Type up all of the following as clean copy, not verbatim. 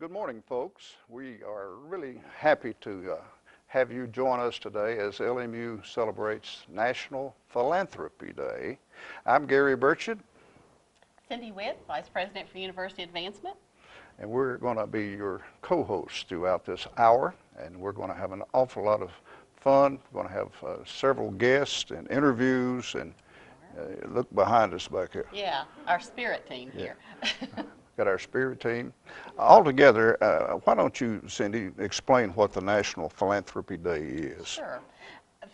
Good morning, folks. We are really happy to have you join us today as LMU celebrates National Philanthropy Day. I'm Gary Burchett. Cindy Witt, Vice President for University Advancement. And we're going to be your co-hosts throughout this hour, and we're going to have an awful lot of fun. We're going to have several guests and interviews, and look behind us back here. Yeah, our spirit team here. Got our spirit team. Altogether, why don't you, Cindy, explain what the National Philanthropy Day is? Sure.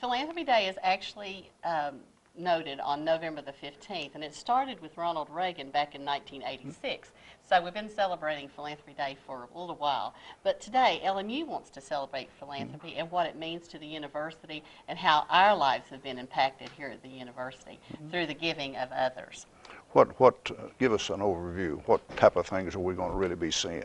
Philanthropy Day is actually noted on November the 15th, and it started with Ronald Reagan back in 1986. So we've been celebrating Philanthropy Day for a little while. But today, LMU wants to celebrate philanthropy and what it means to the university and how our lives have been impacted here at the university through the giving of others. Give us an overview. What type of things are we going to really be seeing?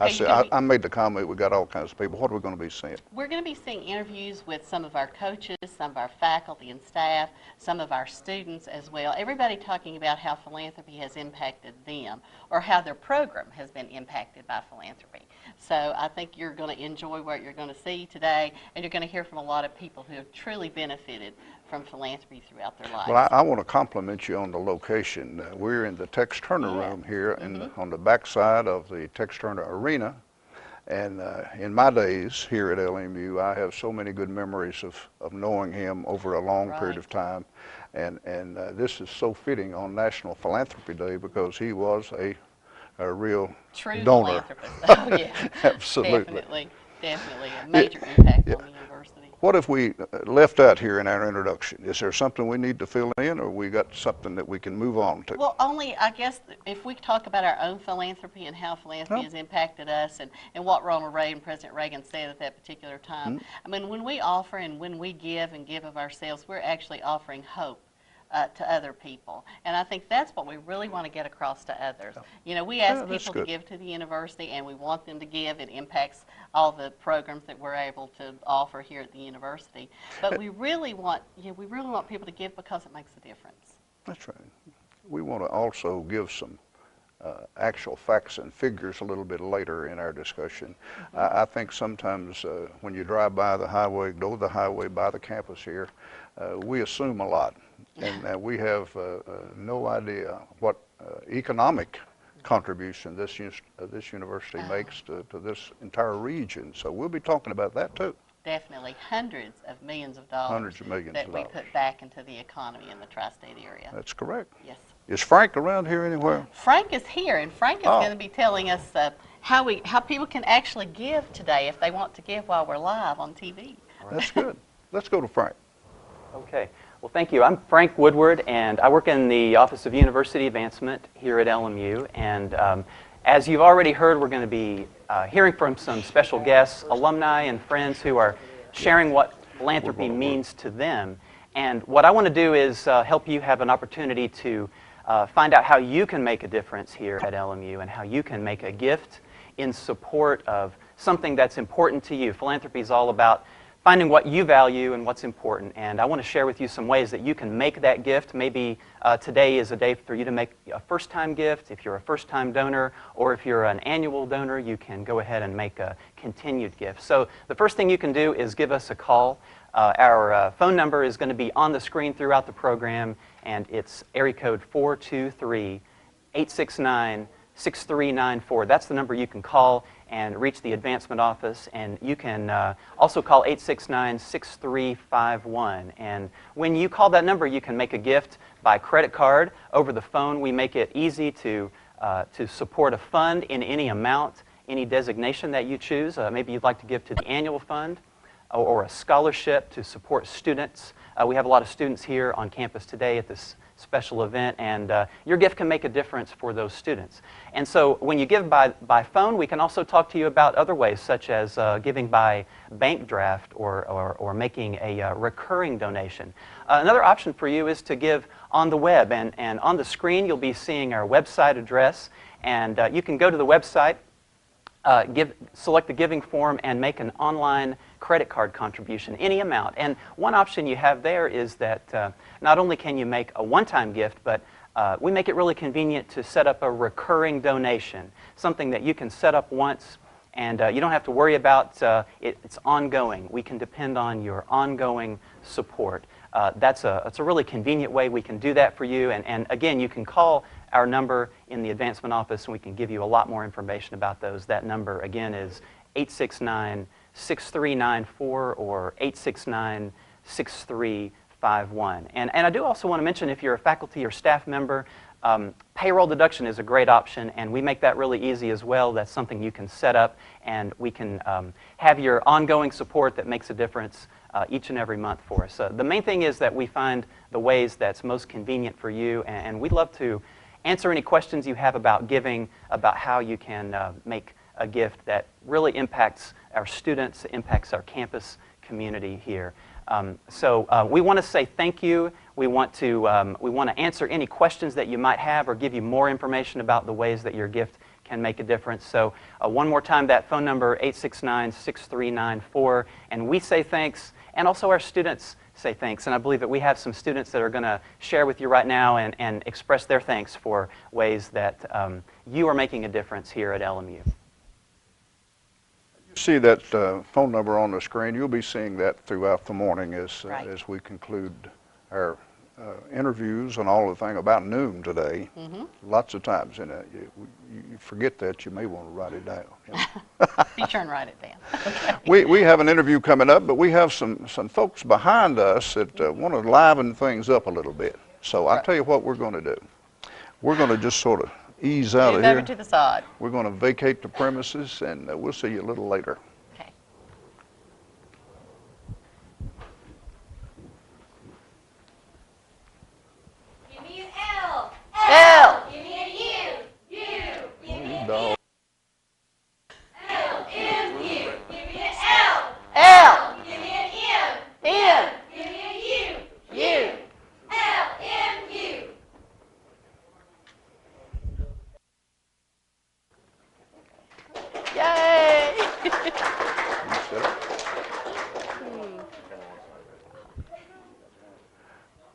Okay, I made the comment we got all kinds of people. What are we going to be seeing? We're going to be seeing interviews with some of our coaches, some of our faculty and staff, some of our students as well. Everybody talking about how philanthropy has impacted them or how their program has been impacted by philanthropy. So I think you're going to enjoy what you're going to see today, and you're going to hear from a lot of people who have truly benefited from philanthropy throughout their lives. Well, I want to compliment you on the location. We're in the Tex Turner room here on the backside of the Tex Turner Arena. And in my days here at LMU, I have so many good memories of knowing him over a long period of time. And this is so fitting on National Philanthropy Day because he was a real true donor. Philanthropist. Oh, yeah. Absolutely. Definitely a major impact on the university. What if we left out here in our introduction? Is there something we need to fill in, or we got something that we can move on to? Well, only, I guess, if we talk about our own philanthropy and how philanthropy has impacted us and what Ronald Reagan, President Reagan said at that particular time. I mean, when we offer and when we give and give of ourselves, we're actually offering hope to other people. And I think that's what we really want to get across to others. You know, we ask people to give to the university, and we want them to give. It impacts all the programs that we're able to offer here at the university. But we really want, people to give because it makes a difference. That's right. We want to also give some actual facts and figures a little bit later in our discussion. I think sometimes when you drive by the highway, go to the highway by the campus here, we assume a lot. And we have no idea what economic contribution this university makes to this entire region. So we'll be talking about that too. Definitely hundreds of millions of dollars Hundreds of millions that of we dollars. put back into the economy in the tri-state area. That's correct. Yes. Is Frank around here anywhere? Frank is here, and Frank is going to be telling us how people can actually give today if they want to give while we're live on TV. That's good. Let's go to Frank. Okay. Well, thank you. I'm Frank Woodward, and I work in the Office of University Advancement here at LMU. And as you've already heard, we're going to be hearing from some special guests, alumni and friends who are sharing what philanthropy means to them. And what I want to do is help you have an opportunity to find out how you can make a difference here at LMU and how you can make a gift in support of something that's important to you. Philanthropy is all about finding what you value and what's important. And I want to share with you some ways that you can make that gift. Maybe today is a day for you to make a first-time gift. If you're a first-time donor, or if you're an annual donor, you can go ahead and make a continued gift. So the first thing you can do is give us a call. Our phone number is going to be on the screen throughout the program, and it's area code 423-869-6394. That's the number you can call and reach the advancement office, and you can also call 869-6351. And when you call that number, you can make a gift by credit card. Over the phone, we make it easy to support a fund in any amount, any designation that you choose. Maybe you'd like to give to the annual fund or a scholarship to support students. We have a lot of students here on campus today at this special event, and your gift can make a difference for those students. And so when you give by phone, we can also talk to you about other ways, such as giving by bank draft or making a recurring donation. Another option for you is to give on the web, and on the screen you'll be seeing our website address, and you can go to the website, select the giving form, and make an online credit card contribution, any amount. And one option you have there is that not only can you make a one-time gift, but we make it really convenient to set up a recurring donation, something that you can set up once and you don't have to worry about it's ongoing. We can depend on your ongoing support. It's a really convenient way we can do that for you. And again, you can call our number in the advancement office and we can give you a lot more information about those. That number, again, is 869-6394 or 869-6351. And I do also want to mention, if you're a faculty or staff member, payroll deduction is a great option, and we make that really easy as well. That's something you can set up, and we can have your ongoing support that makes a difference each and every month for us. The main thing is that we find the ways that's most convenient for you, and we'd love to answer any questions you have about giving, about how you can make a gift that really impacts our students, impacts our campus community here. So we want to say thank you. We want to answer any questions that you might have or give you more information about the ways that your gift can make a difference. So one more time, that phone number, 869-6394, and we say thanks, and also our students say thanks. And I believe that we have some students that are going to share with you right now and express their thanks for ways that you are making a difference here at LMU. You see that phone number on the screen. You'll be seeing that throughout the morning as we conclude our interviews and all the thing about noon today. Lots of times, and you forget that, you may want to write it down. You know? Be sure and write it down. Okay. We have an interview coming up, but we have some folks behind us that want to liven things up a little bit. So I'll tell you what we're going to do. We're going to just sort of ease out of here. Over to the side. We're going to vacate the premises, and we'll see you a little later. Okay. Give me an L. L. Give me a U. U. Give me a Dog. L. M. U. Give me an L. L. Give me an M. M. Give me a U. U. L. M. U. Yay!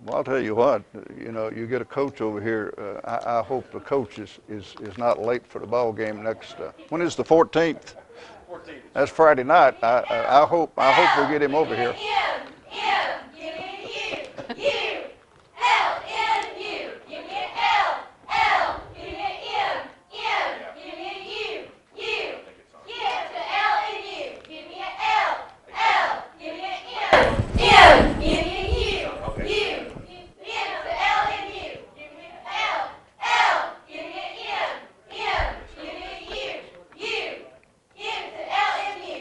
Well, I'll tell you what, you know, you get a coach over here. I hope the coach is not late for the ball game next. When is the 14th? 14th. That's Friday night. I hope we get him over here. M. M. Give me a U. U. L. M. U. Give me an L. L. Give me an M. M. Give me a U. U. Get to L and U. Give me an L. L. Give me an M. M. Give me a U. U. Get to L and U. Give me an L. L. Give me an M. M. Give me a U. U. Get to L and U.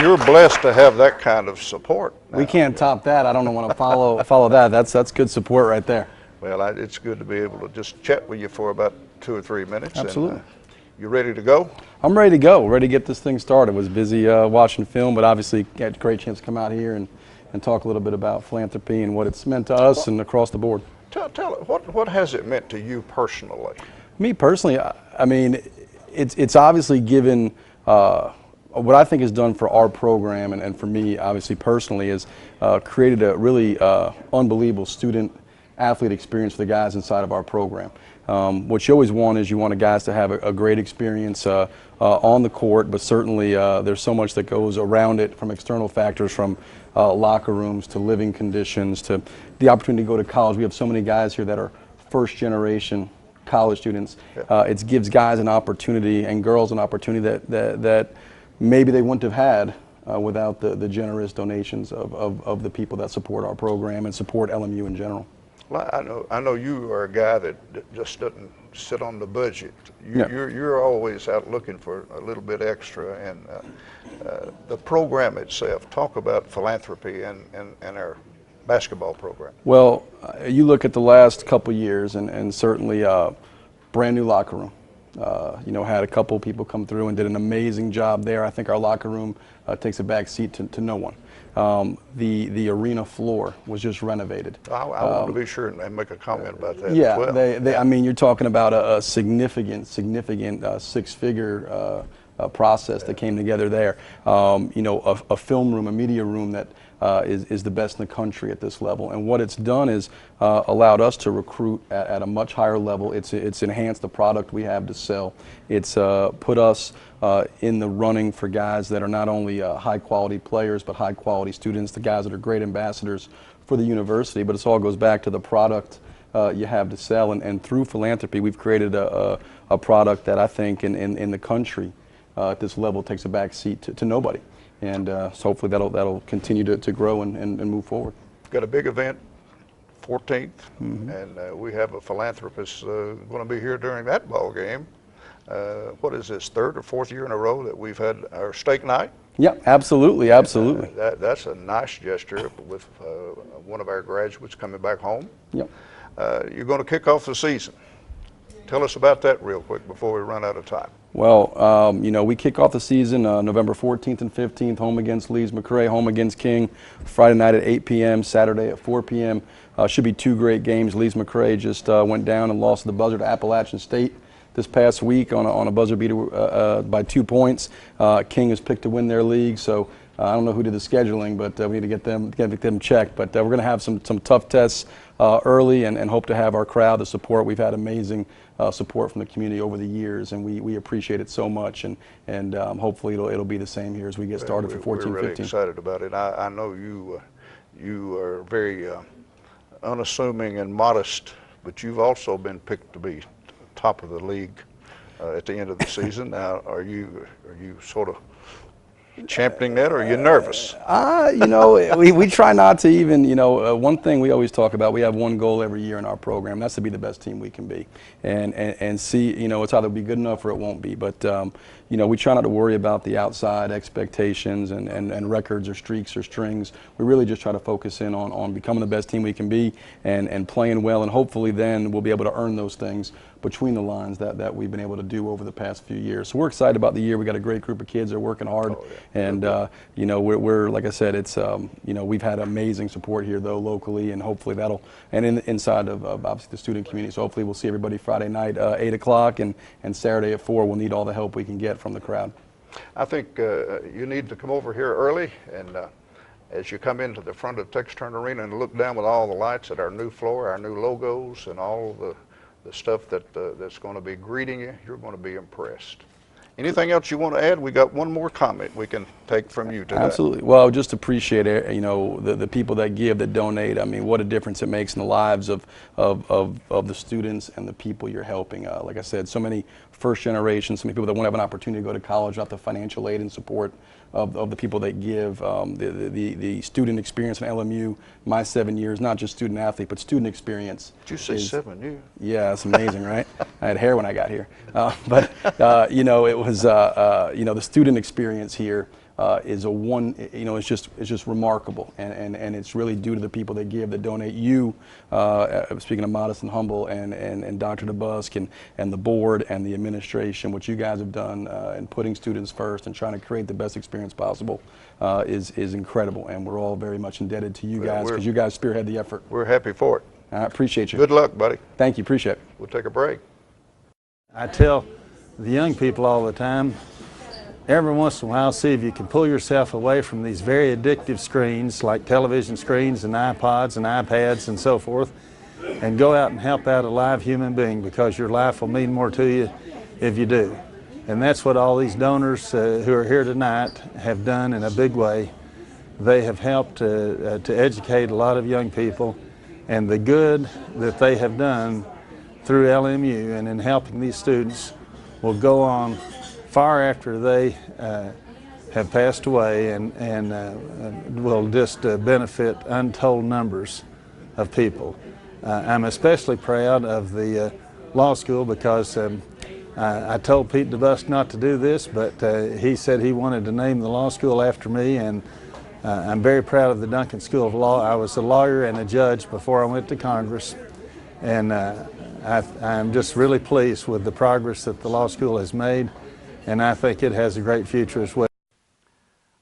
You're blessed to have that kind of support. We can't top that. I don't want to follow that. That's good support right there. Well, it's good to be able to just chat with you for about 2 or 3 minutes. Absolutely. And, you ready to go? I'm ready to go. Ready to get this thing started. Was busy watching film, but obviously had a great chance to come out here and talk a little bit about philanthropy and what it's meant to us and across the board. Tell what has it meant to you personally? Me personally, I mean, it's obviously given. What I think is done for our program and for me, obviously personally, is created a really unbelievable student-athlete experience for the guys inside of our program. What you always want is you want the guys to have a great experience on the court, but certainly there's so much that goes around it, from external factors, from locker rooms to living conditions to the opportunity to go to college. We have so many guys here that are first-generation college students. It gives guys an opportunity and girls an opportunity that maybe they wouldn't have had without the generous donations of the people that support our program and support LMU in general. Well, I know you are a guy that just doesn't sit on the budget. You're always out looking for a little bit extra, and the program itself. Talk about philanthropy and our basketball program. Well, you look at the last couple years, and certainly brand new locker room. Had a couple people come through and did an amazing job there. I think our locker room takes a back seat to no one. The arena floor was just renovated. I want to be sure and make a comment about that. Yeah, as well. I mean, you're talking about a significant six-figure process that came together there. A film room, a media room that is the best in the country at this level. And what it's done is allowed us to recruit at a much higher level. It's enhanced the product we have to sell. It's put us in the running for guys that are not only high quality players, but high quality students, the guys that are great ambassadors for the university. But it all goes back to the product you have to sell. And through philanthropy, we've created a product that I think in the country at this level takes a back seat to nobody. And so hopefully that'll continue to grow and move forward. Got a big event, 14th, and we have a philanthropist going to be here during that ball game. What is this, third or fourth year in a row that we've had our steak night? Yeah, absolutely, absolutely. That's a nice gesture with one of our graduates coming back home. Yep. You're going to kick off the season. Tell us about that real quick before we run out of time. Well, you know, we kick off the season November 14th and 15th, home against Leeds-McRae, home against King, Friday night at 8 p.m., Saturday at 4 p.m. Should be two great games. Leeds-McRae just went down and lost the buzzer to Appalachian State this past week on a buzzer beater by 2 points. King is picked to win their league, so I don't know who did the scheduling, but we need to get them checked. But we're going to have some tough tests early and hope to have our crowd, the support. We've had amazing support from the community over the years, and we appreciate it so much. And hopefully it'll be the same here as we get started for 14-15. We're really excited about it. I know you are very unassuming and modest, but you've also been picked to be top of the league at the end of the season. Now, are you sort of championing that, or are you nervous? You know, we try not to even, you know, one thing we always talk about, we have one goal every year in our program, that's to be the best team we can be. And see, you know, it's either be good enough or it won't be. But, you know, we try not to worry about the outside expectations and records or streaks or strings. We really just try to focus in on becoming the best team we can be and playing well. And hopefully then we'll be able to earn those things between the lines that we've been able to do over the past few years. So we're excited about the year. We got a great group of kids that are working hard. Oh, yeah. And, you know, we're like I said, it's, you know, we've had amazing support here, though, locally, and hopefully that'll, and inside of obviously the student community. So hopefully we'll see everybody Friday night, 8 o'clock, and Saturday at 4. We'll need all the help we can get from the crowd. I think you need to come over here early, and as you come into the front of Texas Turner Arena and look down with all the lights at our new floor, our new logos, and all the stuff that's going to be greeting you, you're going to be impressed. Anything else you want to add? We got one more comment we can take from you today. Absolutely. Well, just appreciate it. You know, the people that give, that donate. I mean, what a difference it makes in the lives of the students and the people you're helping. Like I said, so many first generation, so many people that won't have an opportunity to go to college without the financial aid and support of the people that give. The student experience in LMU, my 7 years, not just student athlete, but student experience. Did you say 7 years? Yeah, it's amazing, right? I had hair when I got here. You know, it was, you know, the student experience here is you know, it's just remarkable, and it's really due to the people that give, that donate. You, speaking of modest and humble, and Dr. DeBusk and the board and the administration, what you guys have done in putting students first and trying to create the best experience possible is incredible, and we're all very much indebted to you guys, because you guys spearhead the effort. We're happy for it. I appreciate you. Good luck, buddy. Thank you. Appreciate it. We'll take a break. I tell the young people all the time, every once in a while, see if you can pull yourself away from these very addictive screens like television screens and iPods and iPads and so forth, and go out and help out a live human being, because your life will mean more to you if you do. And that's what all these donors who are here tonight have done in a big way. They have helped to educate a lot of young people, and the good that they have done through LMU and in helping these students will go on far after they have passed away, and will just benefit untold numbers of people. I'm especially proud of the law school, because I told Pete DeBusk not to do this, but he said he wanted to name the law school after me, and I'm very proud of the Duncan School of Law. I was a lawyer and a judge before I went to Congress, and I'm just really pleased with the progress that the law school has made, and I think it has a great future as well.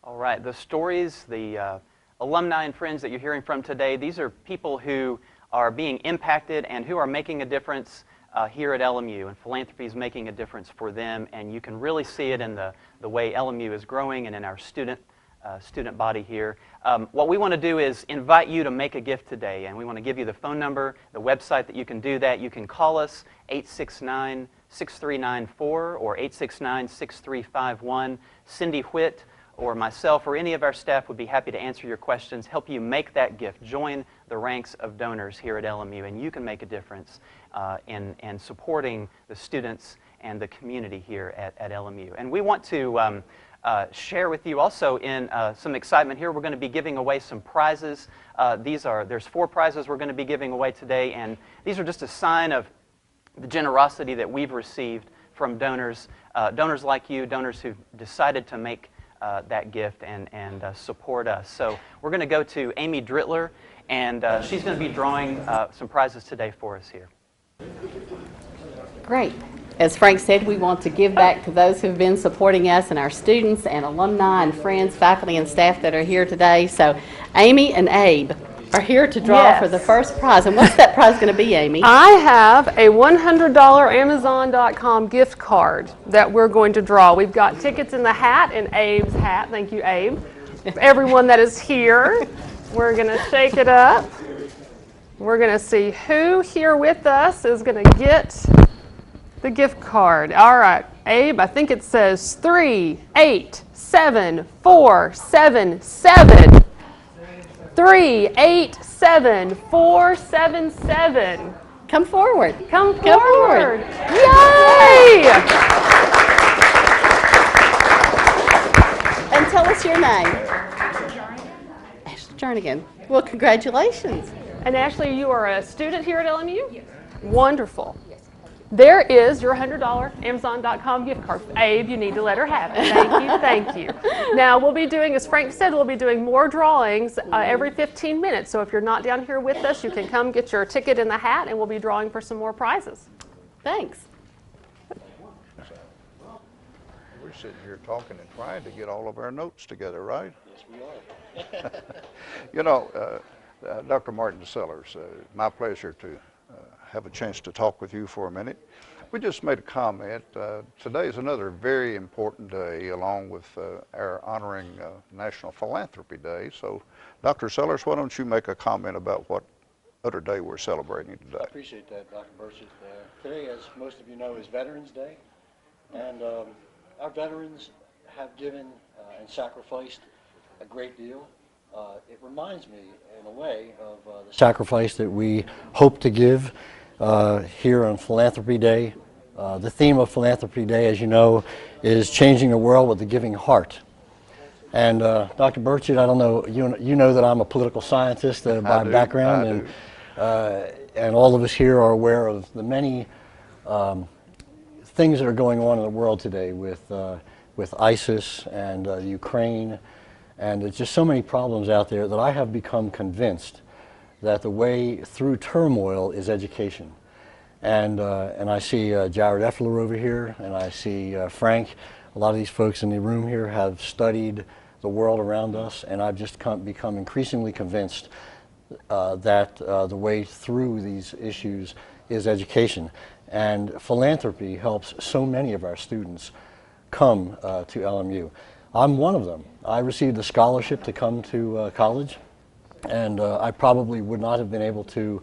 All right, the stories, the alumni and friends that you're hearing from today, these are people who are being impacted and who are making a difference here at LMU, and philanthropy is making a difference for them, and you can really see it in the way LMU is growing and in our student student body here. What we want to do is invite you to make a gift today, and we want to give you the phone number, the website that you can do that. You can call us 869-6394 or 869-6351. Cindy Whitt or myself or any of our staff would be happy to answer your questions, help you make that gift. Join the ranks of donors here at LMU, and you can make a difference in supporting the students and the community here at LMU. And we want to share with you also in some excitement here. We're going to be giving away some prizes. There's 4 prizes we're going to be giving away today, and these are just a sign of the generosity that we've received from donors, donors like you, donors who've decided to make that gift and support us. So we're going to go to Amy Drittler, and she's going to be drawing some prizes today for us here. Great. As Frank said, we want to give back to those who've been supporting us and our students and alumni and friends, faculty and staff that are here today. So Amy and Abe are here to draw for the first prize. And what's that prize going to be, Amy? I have a $100 Amazon.com gift card that we're going to draw. We've got tickets in the hat, in Abe's hat. Thank you, Abe. Everyone that is here, we're going to shake it up. We're going to see who here with us is going to get the gift card. All right, Abe, I think it says 387477. 387477. Come forward. Come Come forward. forward. Yay! And tell us your name. Ashley Jernigan. Well, congratulations. And Ashley, you are a student here at LMU? Yes. Wonderful. There is your $100 Amazon.com gift card. Abe, you need to let her have it. Thank you, thank you. Now, we'll be doing, as Frank said, we'll be doing more drawings every 15 minutes. So if you're not down here with us, you can come get your ticket in the hat, and we'll be drawing for some more prizes. Thanks. We're sitting here talking and trying to get all of our notes together, right? Yes, we are. You know, Dr. Martin Sellers, my pleasure to have a chance to talk with you for a minute. We just made a comment. Today is another very important day, along with our honoring National Philanthropy Day. So, Dr. Sellers, why don't you make a comment about what other day we're celebrating today? I appreciate that, Dr. Burchett. Today, as most of you know, is Veterans Day, and our veterans have given and sacrificed a great deal. It reminds me, in a way, of the sacrifice that we hope to give here on Philanthropy Day. The theme of Philanthropy Day, as you know, is changing the world with a giving heart. And Dr. Burchett, I don't know, you know that I'm a political scientist by background, and all of us here are aware of the many things that are going on in the world today with ISIS and Ukraine, and there's just so many problems out there that I have become convinced that the way through turmoil is education. And I see Jared Effler over here, and I see Frank. A lot of these folks in the room here have studied the world around us, and I've just become increasingly convinced that the way through these issues is education. And philanthropy helps so many of our students come to LMU. I'm one of them. I received a scholarship to come to college, and I probably would not have been able to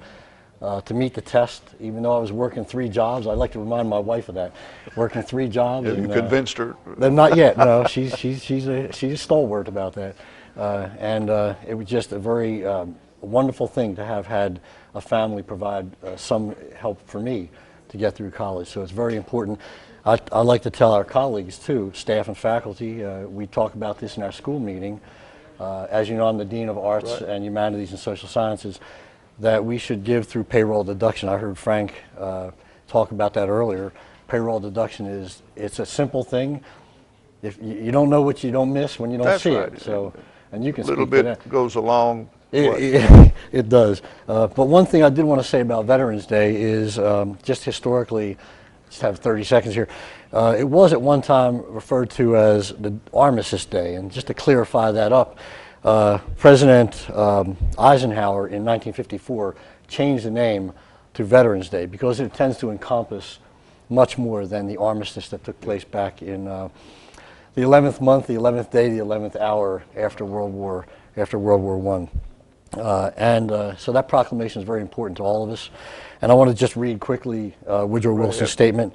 meet the test, even though I was working 3 jobs. I'd like to remind my wife of that. Working 3 jobs. Have you convinced her? Not yet. No, she's a stalwart about that. It was just a very wonderful thing to have had a family provide some help for me to get through college. So it's very important. I like to tell our colleagues too, staff and faculty. We talk about this in our school meeting. As you know, I'm the Dean of Arts and Humanities and Social Sciences, that we should give through payroll deduction. I heard Frank talk about that earlier. Payroll deduction it's a simple thing. If you don't know what you don't miss when you don't see it. So, and you can speak to that. A little bit goes along. It does. But one thing I did want to say about Veterans Day is just historically, just have 30 seconds here. It was at one time referred to as the Armistice Day, and just to clarify that up, President Eisenhower in 1954 changed the name to Veterans Day because it tends to encompass much more than the armistice that took place back in the the 11th month, the 11th day, the 11th hour after World War I. So that proclamation is very important to all of us. And I want to just read quickly Woodrow Wilson's statement.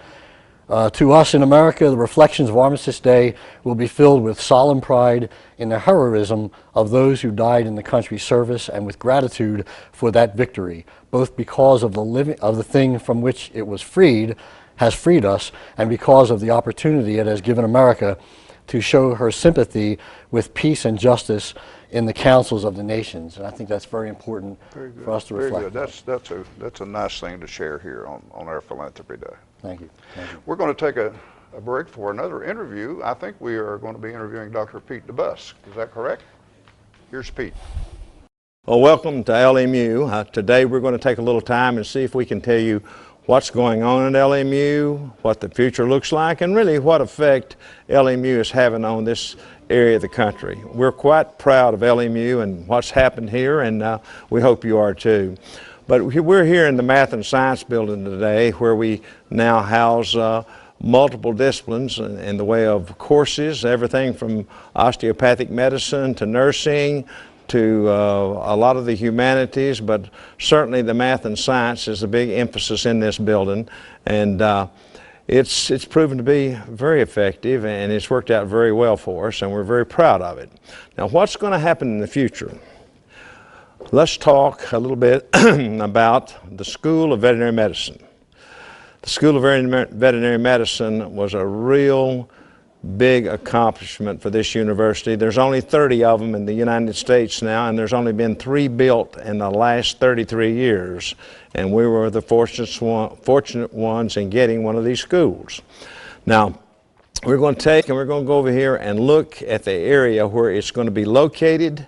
To us in America, the reflections of Armistice Day will be filled with solemn pride in the heroism of those who died in the country's service, and with gratitude for that victory, both because of the thing from which it was freed, has freed us, and because of the opportunity it has given America to show her sympathy with peace and justice in the councils of the nations. And I think that's very important for us to reflect. Very good. That's a nice thing to share here on our Philanthropy Day. Thank you. Thank you. We're going to take a break for another interview. I think we are going to be interviewing Dr. Pete DeBusk. Is that correct? Here's Pete. Well, welcome to LMU. Today we're going to take a little time and see if we can tell you what's going on at LMU, what the future looks like, and really what effect LMU is having on this area of the country. We're quite proud of LMU and what's happened here, and we hope you are too. But we're here in the Math and Science building today, where we now house multiple disciplines in the way of courses, everything from osteopathic medicine to nursing to a lot of the humanities, but certainly the math and science is a big emphasis in this building, and it's proven to be very effective, and it's worked out very well for us, and we're very proud of it. Now, what's going to happen in the future? Let's talk a little bit about the School of Veterinary Medicine. The School of Veterinary Medicine was a real big accomplishment for this university. There's only 30 of them in the United States now, and there's only been 3 built in the last 33 years. And we were the fortunate ones in getting one of these schools. Now, we're going to go over here and look at the area where it's going to be located,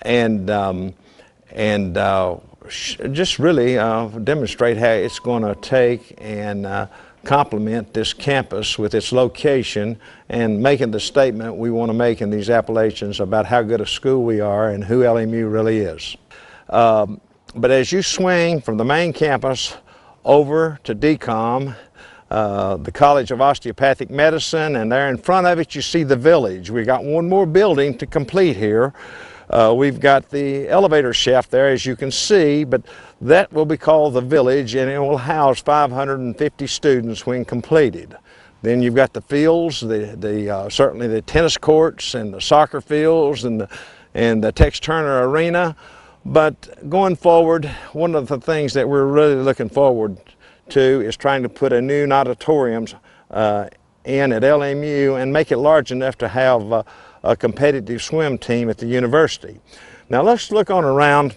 and just really demonstrate how it's going to take and complement this campus with its location, and making the statement we want to make in these appellations about how good a school we are and who LMU really is. But as you swing from the main campus over to DCOM, the College of Osteopathic Medicine, and there in front of it you see the village. We got one more building to complete here. We've got the elevator shaft there, as you can see, but that will be called the village, and it will house 550 students when completed. Then you've got the fields, certainly the tennis courts and the soccer fields and the Tex Turner Arena. But going forward, one of the things that we're really looking forward to is trying to put a new auditorium in at LMU and make it large enough to have a competitive swim team at the university. Now let's look on around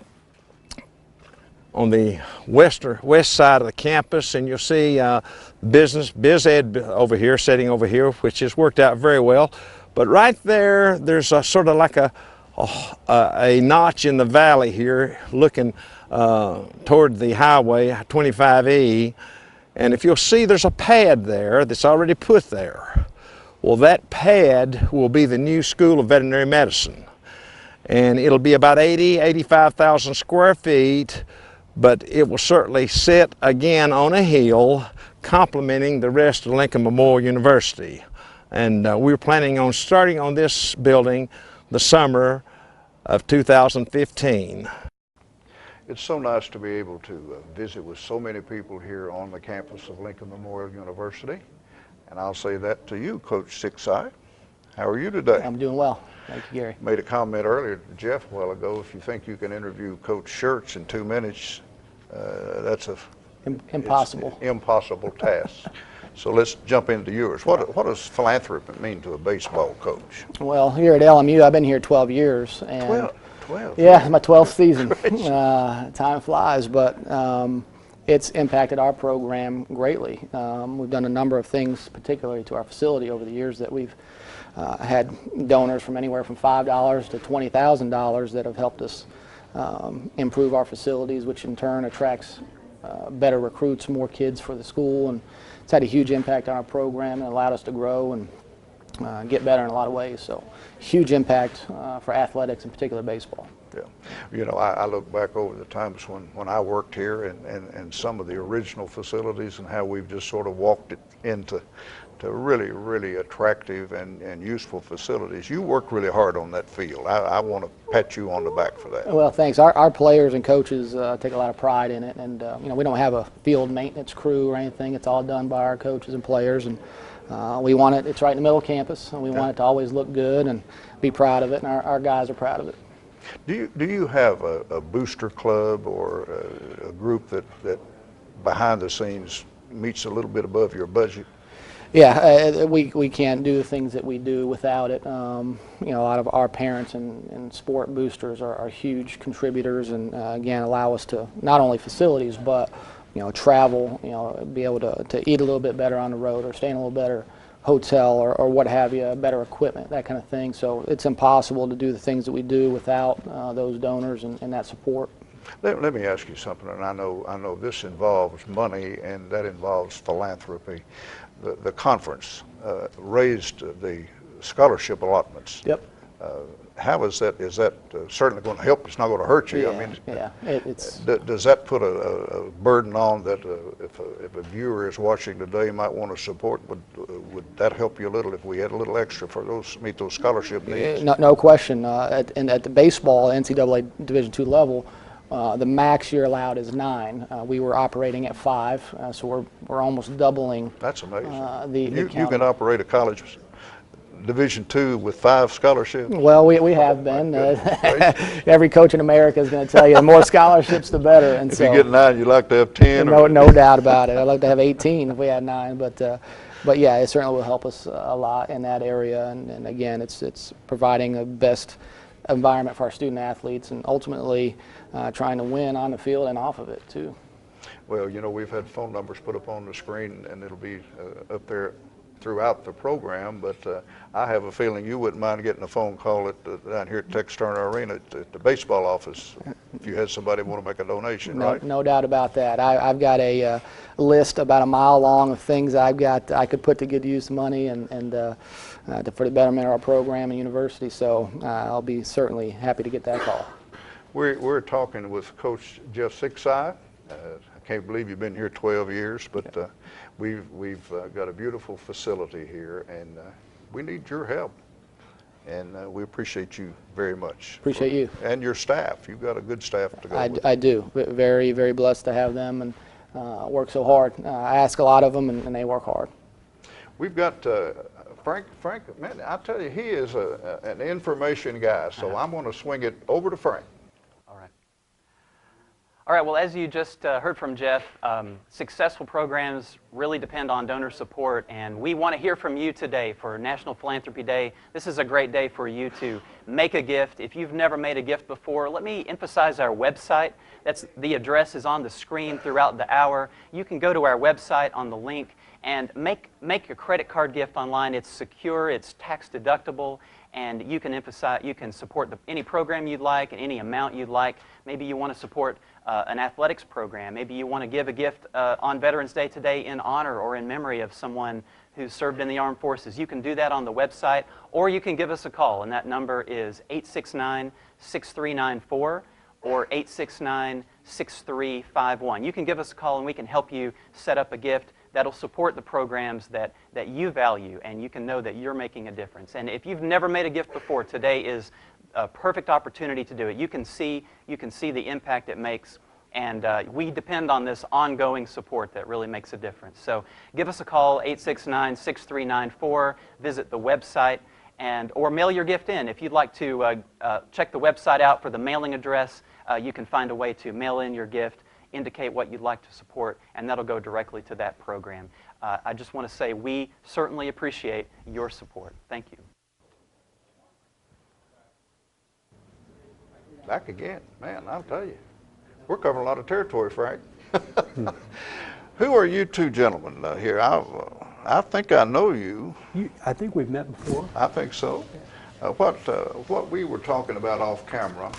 on the west side of the campus, and you'll see biz ed over here, sitting over here, which has worked out very well. But right there's a sort of like a notch in the valley here, looking toward the highway 25E, and if you'll see, there's a pad there that's already put there. Well, that pad will be the new School of Veterinary Medicine, and it'll be about 85,000 square feet, but it will certainly sit again on a hill, complementing the rest of Lincoln Memorial University. And we're planning on starting on this building the summer of 2015. It's so nice to be able to visit with so many people here on the campus of Lincoln Memorial University. And I'll say that to you, Coach Sixside. How are you today? I'm doing well. Thank you, Gary. Made a comment earlier to Jeff a while ago, if you think you can interview Coach Schertz in 2 minutes, that's impossible. Impossible task. So let's jump into yours. What does philanthropy mean to a baseball coach? Well, here at LMU, I've been here 12 years. And 12? Yeah, my 12th season. Time flies, but it's impacted our program greatly. We've done a number of things, particularly to our facility over the years, that we've had donors from anywhere from $5 to $20,000 that have helped us improve our facilities, which in turn attracts better recruits, more kids for the school, and it's had a huge impact on our program and allowed us to grow and get better in a lot of ways. So huge impact for athletics, in particular baseball. Yeah. You know, I look back over the times when I worked here and some of the original facilities and how we've just sort of walked it into to really, really attractive and useful facilities. You work really hard on that field. I want to pat you on the back for that. Well, thanks. Our players and coaches take a lot of pride in it, and you know, we don't have a field maintenance crew or anything. It's all done by our coaches and players, and we want it. It's right in the middle of campus, and we want it to always look good and be proud of it, and our guys are proud of it. Do you have a booster club or a group that behind the scenes meets a little bit above your budget? Yeah, we can't do the things that we do without it. You know, a lot of our parents and sport boosters are huge contributors, and again, allow us to not only facilities but, you know, travel. You know, be able to eat a little bit better on the road, or stay in a little better hotel, or what have you, better equipment, that kind of thing. So it's impossible to do the things that we do without those donors and that support. Let me ask you something, and I know this involves money and that involves philanthropy. The conference raised the scholarship allotments. Yep. How is that? Is that certainly going to help? It's not going to hurt you. Yeah, I mean, yeah. It's does that put a burden on that if a viewer is watching today might want to support? Would that help you a little if we had a little extra for those meet those scholarship needs? no question. At the baseball NCAA Division II level, the max you're allowed is 9. We were operating at 5, so we're almost doubling. That's amazing. You You can operate a college Division II with 5 scholarships? Well, we have been. Every coach in America is going to tell you the more scholarships, the better. And if you get 9, you'd like to have 10? No doubt about it. I'd like to have 18 if we had 9, but yeah, it certainly will help us a lot in that area. And again, it's providing the best environment for our student athletes, and ultimately trying to win on the field and off of it too. Well, you know, we've had phone numbers put up on the screen, and it'll be up there throughout the program, but I have a feeling you wouldn't mind getting a phone call down here at Texas Turner Arena at the baseball office if you had somebody want to make a donation, right? No doubt about that. I've got a list about a mile long of things I could put to good use money and for the betterment of our program and university, so I'll be certainly happy to get that call. We're talking with Coach Jeff Sigsai. I can't believe you've been here 12 years, but we've got a beautiful facility here, and we need your help. And we appreciate you very much. Appreciate you. And your staff. You've got a good staff to go with. I do. Very, very blessed to have them, and work so hard. I ask a lot of them, and they work hard. We've got Frank, man, I tell you, he is an information guy, so I'm going to swing it over to Frank. All right, well, as you just heard from Jeff, successful programs really depend on donor support, and we want to hear from you today for National Philanthropy Day. This is a great day for you to make a gift. If you've never made a gift before, let me emphasize our website. The address is on the screen throughout the hour. You can go to our website on the link and make your credit card gift online. It's secure, it's tax deductible, and you can support any program you'd like and any amount you'd like. Maybe you want to support an athletics program. Maybe you want to give a gift on Veterans Day today in honor or in memory of someone who served in the armed forces. You can do that on the website, or you can give us a call, and that number is 869-6394 or 869-6351. You can give us a call, and we can help you set up a gift that'll support the programs that you value, and you can know that you're making a difference. And if you've never made a gift before, today is a perfect opportunity to do it. You can see the impact it makes, and we depend on this ongoing support that really makes a difference. So give us a call, 869-6394, visit the website, or mail your gift in. If you'd like to check the website out for the mailing address, you can find a way to mail in your gift, indicate what you'd like to support, and that'll go directly to that program. I just want to say we certainly appreciate your support. Thank you. Back again. Man, I'll tell you. We're covering a lot of territory, Frank. Who are you two gentlemen here? I think I know you. I think we've met before. I think so. What we were talking about off camera,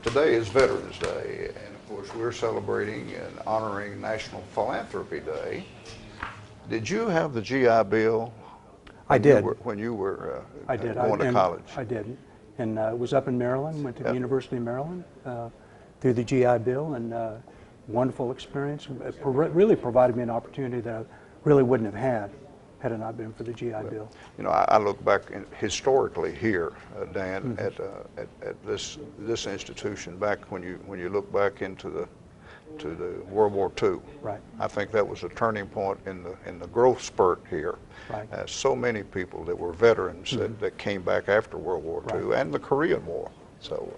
today is Veterans Day, and of course we're celebrating and honoring National Philanthropy Day. Did you have the GI Bill? I did. When you were I did. going to college? I did. And was up in Maryland, went to the University of Maryland through the GI Bill, and wonderful experience. It really provided me an opportunity that I really wouldn't have had had it not been for the GI Bill. You know, I look back historically here, Dan, at this institution. Back when you look back into the World War II. Right. I think that was a turning point in the growth spurt here. Right. So many people that were veterans that came back after World War II and the Korean War. So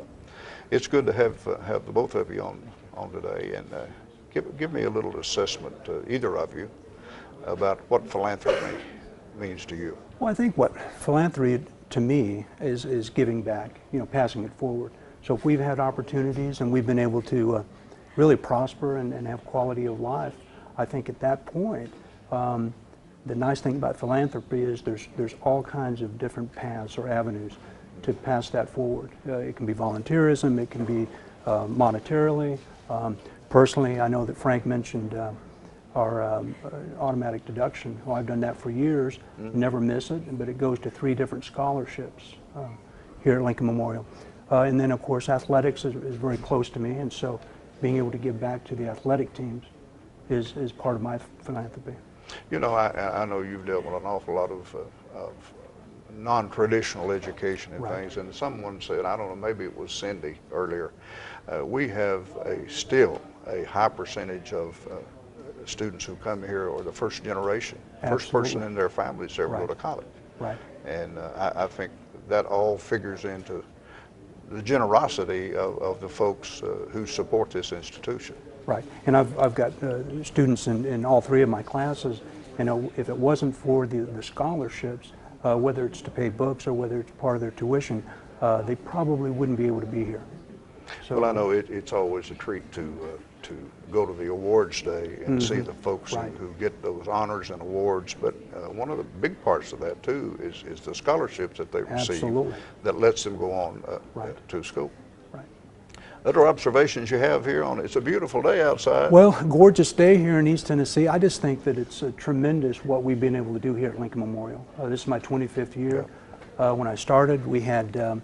it's good to have the both of you on today, and give me a little assessment, either of you, about what philanthropy means to you. Well, I think what philanthropy to me is giving back, you know, passing it forward. So if we've had opportunities and we've been able to really prosper and have quality of life, I think at that point, the nice thing about philanthropy is there's all kinds of different paths or avenues to pass that forward. It can be volunteerism, it can be monetarily. Personally, I know that Frank mentioned our automatic deduction. Well, I've done that for years, never miss it, but it goes to 3 different scholarships here at Lincoln Memorial. And then, of course, athletics is very close to me, and so being able to give back to the athletic teams is part of my philanthropy. You know, I know you've dealt with an awful lot of non-traditional education and things, and someone said, I don't know, maybe it was Cindy earlier, we have still a high percentage of students who come here are the first generation, first person in their families to ever go to college. Right. And I think that all figures into the generosity of the folks who support this institution. Right, and I've got students in all 3 of my classes, and if it wasn't for the scholarships, whether it's to pay books or whether it's part of their tuition, they probably wouldn't be able to be here. So, well, I know it's always a treat to go to the awards day and see the folks who get those honors and awards, but one of the big parts of that too is the scholarships that they receive that lets them go on to school. Right. Other observations you have here on it? It's a beautiful day outside. Well, gorgeous day here in East Tennessee. I just think that it's tremendous what we've been able to do here at Lincoln Memorial. This is my 25th year. When I started, we had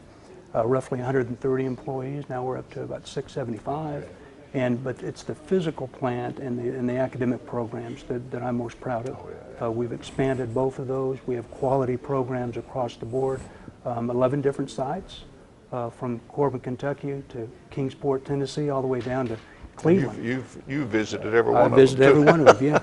roughly 130 employees. Now we're up to about 675. But it's the physical plant and the academic programs that I'm most proud of. We've expanded both of those. We have quality programs across the board, 11 different sites, from Corbin, Kentucky to Kingsport, Tennessee, all the way down to Cleveland. You've visited every one of them. I visited every one of them, yeah.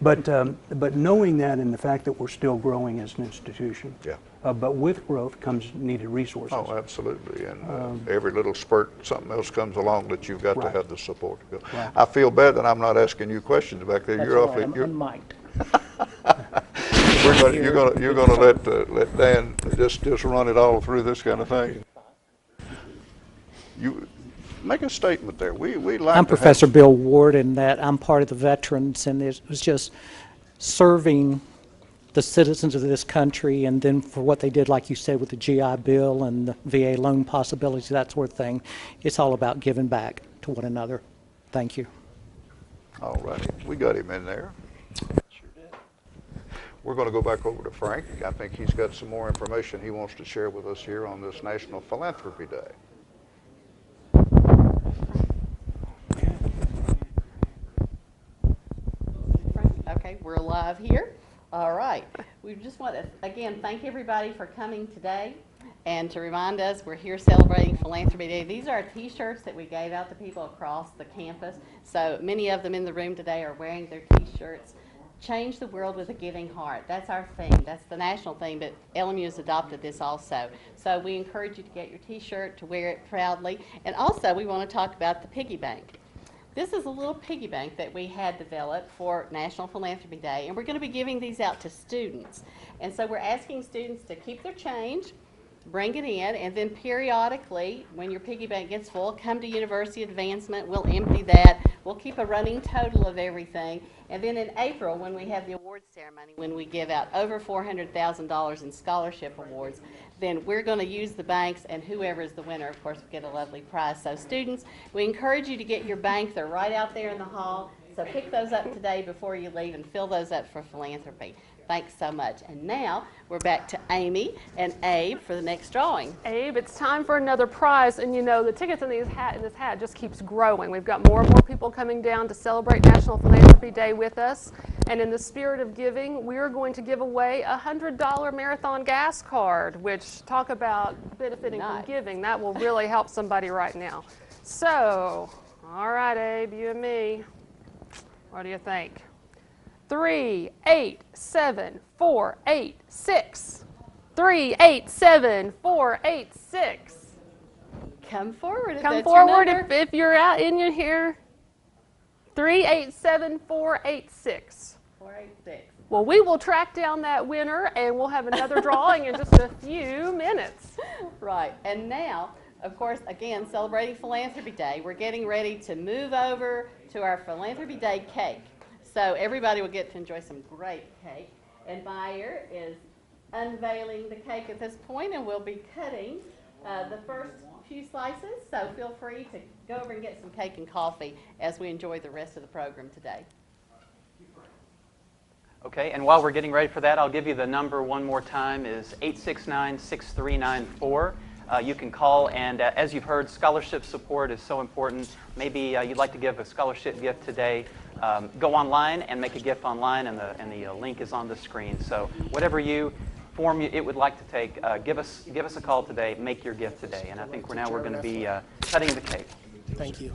But knowing that and the fact that we're still growing as an institution, but with growth comes needed resources. Oh, absolutely, and every little spurt, something else comes along that you've got to have the support to go. I feel bad that I'm not asking you questions back there. That's You're right. awfully. I'm unmiked. You're going to let Dan just run it all through this kind of thing. You make a statement there. We like. I'm Professor Bill Ward, and that I'm part of the veterans, and it was just serving the citizens of this country, and then for what they did, like you said, with the GI Bill and the VA loan possibilities, that sort of thing. It's all about giving back to one another. Thank you. All righty. We got him in there. Sure did. We're going to go back over to Frank. I think he's got some more information he wants to share with us here on this National Philanthropy Day. Okay, we're live here. All right. We just want to, again, thank everybody for coming today. And to remind us, we're here celebrating Philanthropy Day. These are T-shirts that we gave out to people across the campus. So many of them in the room today are wearing their T-shirts. Change the world with a giving heart. That's our theme. That's the national theme, but LMU has adopted this also. So we encourage you to get your T-shirt, to wear it proudly. And also, we want to talk about the piggy bank. This is a little piggy bank that we had developed for National Philanthropy Day, and we're going to be giving these out to students. And so we're asking students to keep their change, bring it in, and then periodically, when your piggy bank gets full, come to University Advancement. We'll empty that. We'll keep a running total of everything. And then in April, when we have the awards ceremony, when we give out over $400,000 in scholarship awards, then we're going to use the banks, and whoever is the winner, of course, will get a lovely prize. So students, we encourage you to get your bank. They're right out there in the hall. So pick those up today before you leave and fill those up for philanthropy. Thanks so much. And now we're back to Amy and Abe for the next drawing. Abe, it's time for another prize, and you know the tickets in this hat just keeps growing. We've got more and more people coming down to celebrate National Philanthropy Day with us. And in the spirit of giving, we're going to give away a $100 marathon gas card, which talk about benefiting Nice. from giving. That will really help somebody right now. So, all right, Abe, you and me. What do you think? 3, 8, 7, 4, 8, 6. 3, 8, 7, 4, 8, 6. Come forward if Come that's your forward number. if you're out in your here. 3, 8, 7, 4, 8, 6. 486. Well, we will track down that winner, and we'll have another drawing in just a few minutes. Right. And now, of course, again, celebrating Philanthropy Day, we're getting ready to move over to our Philanthropy Day cake. So everybody will get to enjoy some great cake. And Bayer is unveiling the cake at this point, and we'll be cutting the first few slices. So feel free to go over and get some cake and coffee as we enjoy the rest of the program today. Okay, and while we're getting ready for that, I'll give you the number one more time, is 869-6394. You can call, and as you've heard, scholarship support is so important. Maybe you'd like to give a scholarship gift today. Go online and make a gift online, and the link is on the screen. So whatever form it would like to take, give us a call today. Make your gift today. And I think we're going to be cutting the cake. Thank you.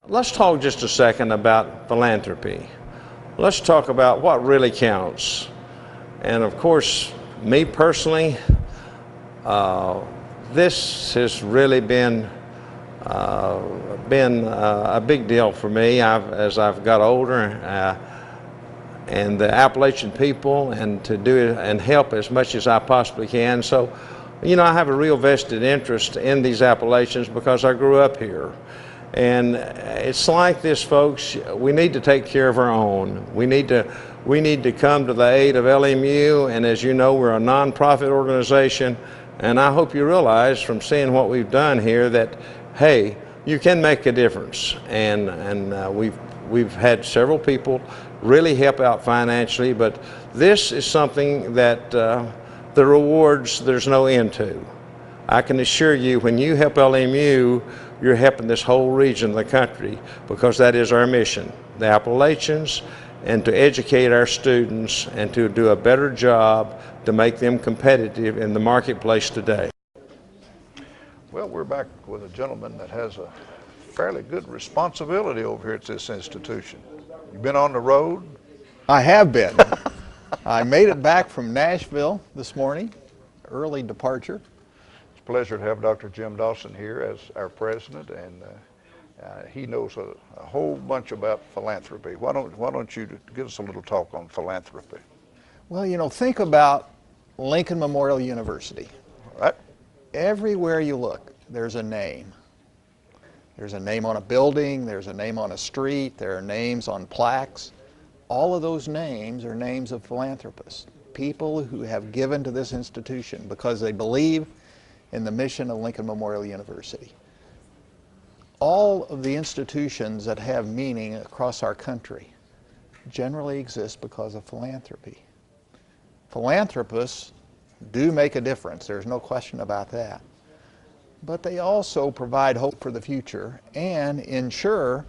Let's talk just a second about philanthropy. Let's talk about what really counts. And of course, me personally, this has really been a big deal for me as I've got older, and the Appalachian people, and to do it and help as much as I possibly can. So, you know, I have a real vested interest in these Appalachians because I grew up here. And it's like this, folks. We need to take care of our own. We need to come to the aid of LMU, and as you know, we're a nonprofit organization, and I hope you realize from seeing what we've done here that, hey, you can make a difference. And we've had several people really help out financially, but this is something that the rewards, there's no end to. I can assure you, when you help LMU, you're helping this whole region of the country, because that is our mission, the Appalachians, and to educate our students and to do a better job to make them competitive in the marketplace today. Well, we're back with a gentleman that has a fairly good responsibility over here at this institution. You've been on the road? I have been. I made it back from Nashville this morning, early departure. It's a pleasure to have Dr. Jim Dawson here as our president, and he knows a whole bunch about philanthropy. Why don't you give us a little talk on philanthropy? Well, you know, think about Lincoln Memorial University. Right. Everywhere you look, there's a name. There's a name on a building, there's a name on a street, there are names on plaques. All of those names are names of philanthropists, people who have given to this institution because they believe in the mission of Lincoln Memorial University. All of the institutions that have meaning across our country generally exist because of philanthropy. Philanthropists do make a difference, there's no question about that. But they also provide hope for the future and ensure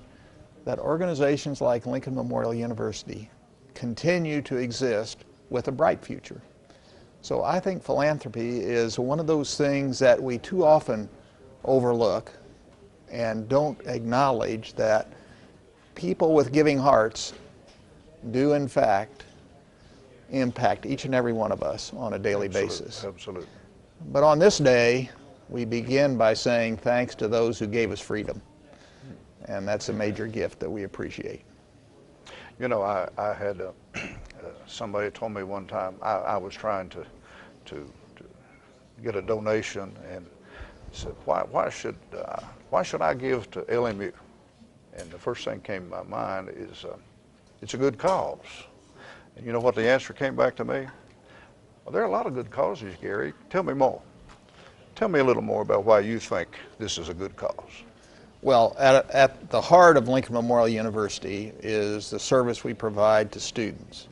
that organizations like Lincoln Memorial University continue to exist with a bright future. So I think philanthropy is one of those things that we too often overlook and don't acknowledge that people with giving hearts do in fact impact each and every one of us on a daily basis. Absolutely. But on this day, we begin by saying thanks to those who gave us freedom. And that's a major gift that we appreciate. You know, I had somebody told me one time, I was trying to get a donation, and said, why should I give to LMU? And the first thing came to my mind is, it's a good cause. And you know what the answer came back to me? Well, there are a lot of good causes, Gary. Tell me more. Tell me a little more about why you think this is a good cause. Well, at the heart of Lincoln Memorial University is the service we provide to students.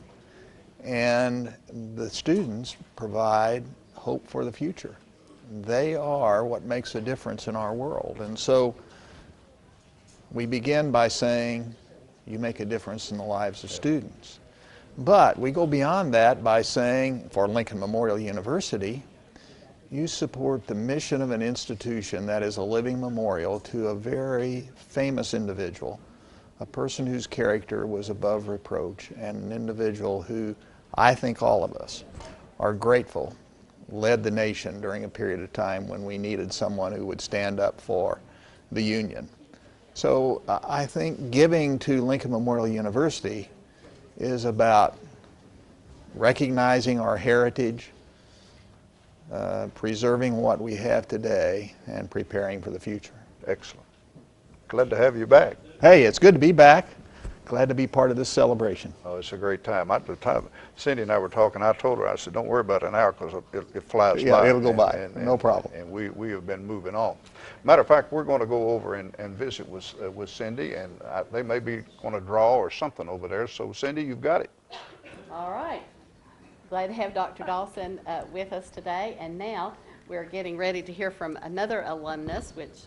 And the students provide hope for the future. They are what makes a difference in our world. And so we begin by saying, you make a difference in the lives of students. But we go beyond that by saying, for Lincoln Memorial University, you support the mission of an institution that is a living memorial to a very famous individual, a person whose character was above reproach, and an individual who I think all of us are grateful led the nation during a period of time when we needed someone who would stand up for the Union. So I think giving to Lincoln Memorial University is about recognizing our heritage, preserving what we have today, and preparing for the future. Excellent. Glad to have you back. Hey, it's good to be back. Glad to be part of this celebration. Oh, it's a great time. At the time Cindy and I were talking, I told her, I said, don't worry about an hour because it flies by. Yeah, it'll go by. No problem. And we have been moving on. Matter of fact, we're going to go over and visit with Cindy, and they may be going to draw or something over there. So, Cindy, you've got it. All right. Glad to have Dr. Dawson with us today. And now we're getting ready to hear from another alumnus, which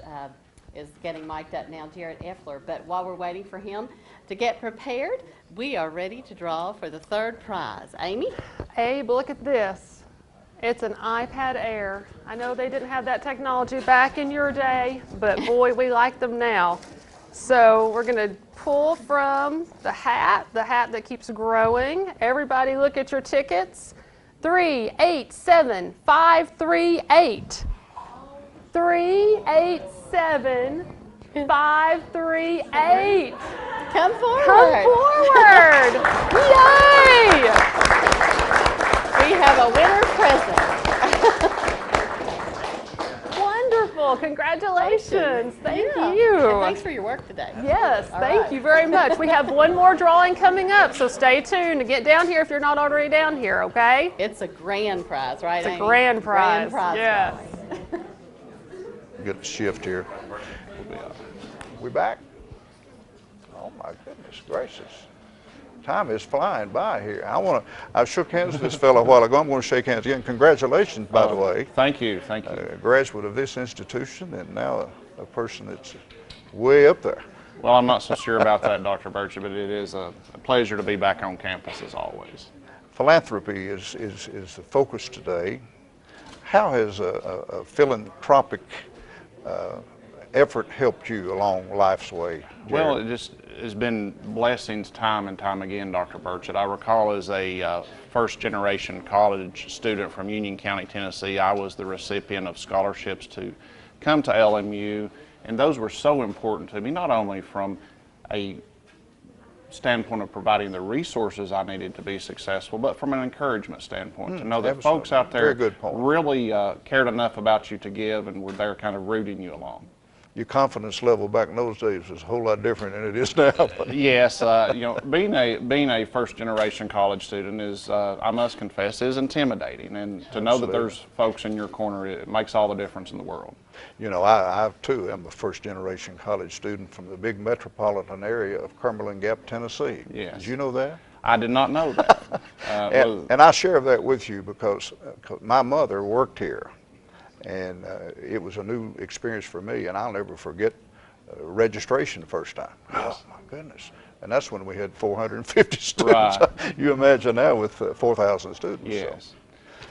is getting mic'd up now, Jared Effler. But while we're waiting for him to get prepared, we are ready to draw for the third prize. Amy? Abe, look at this. It's an iPad Air. I know they didn't have that technology back in your day, but boy, we like them now. So we're going to pull from the hat that keeps growing. Everybody look at your tickets. 387538. 387538. Come forward. Come forward. Yay! We have a winner present. Wonderful. Congratulations. Thank you. And thanks for your work today. Yes, All thank right. you very much. We have one more drawing coming up, so stay tuned to get down here if you're not already down here, okay? It's a grand prize, right, It's a Amy? grand prize. Grand prize. Yes. Good shift here. We back? Oh my goodness gracious. Time is flying by here. I shook hands with this fellow a while ago. I'm going to shake hands again. Congratulations, by the way. Thank you, thank you. A graduate of this institution and now a person that's way up there. Well, I'm not so sure about that, Dr. Birchie, but it is a pleasure to be back on campus as always. Philanthropy is the focus today. How has a philanthropic effort helped you along life's way, Jared? Well, it just has been blessings time and time again, Dr. Birchett. I recall as a first-generation college student from Union County, Tennessee, I was the recipient of scholarships to come to LMU, and those were so important to me, not only from a standpoint of providing the resources I needed to be successful, but from an encouragement standpoint, to know that folks out there really cared enough about you to give and were there kind of rooting you along. Your confidence level back in those days was a whole lot different than it is now. Yes, you know, being a first-generation college student is, I must confess, is intimidating, and to know that there's folks in your corner, it makes all the difference in the world. You know, I too am a first-generation college student from the big metropolitan area of Cumberland Gap, Tennessee. Yes. Did you know that? I did not know that. And I share that with you because my mother worked here. And it was a new experience for me, and I'll never forget registration the first time. Oh my goodness. And that's when we had 450 students. Right. You imagine now with 4,000 students. Yes. So.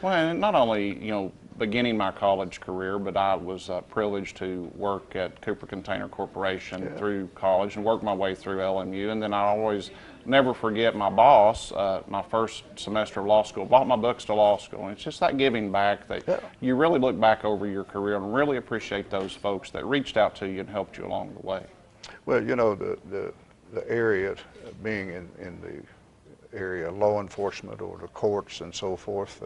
Well, and not only, you know, beginning my college career, but I was privileged to work at Cooper Container Corporation through college and work my way through LMU. And then I always never forget my boss, my first semester of law school, bought my books to law school. And it's just that giving back that you really look back over your career and really appreciate those folks that reached out to you and helped you along the way. Well, you know, the area, being in the area of law enforcement or the courts and so forth,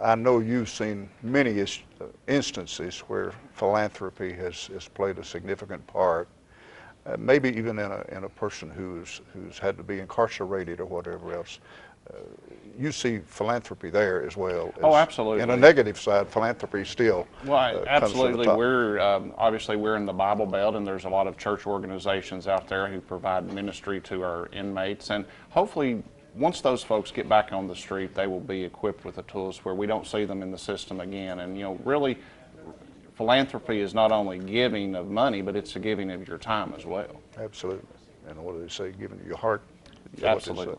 I know you've seen many instances where philanthropy has played a significant part, maybe even in a person who's had to be incarcerated or whatever else. you see philanthropy there as well. Oh, absolutely. In a negative side, philanthropy still Well, comes to the absolutely. top. We're obviously we're in the Bible Belt, and there's a lot of church organizations out there who provide ministry to our inmates, and hopefully, once those folks get back on the street, they will be equipped with the tools where we don't see them in the system again. And really, philanthropy is not only giving of money, but it's a giving of your time as well. Absolutely. And what do they say? Giving your heart. Absolutely.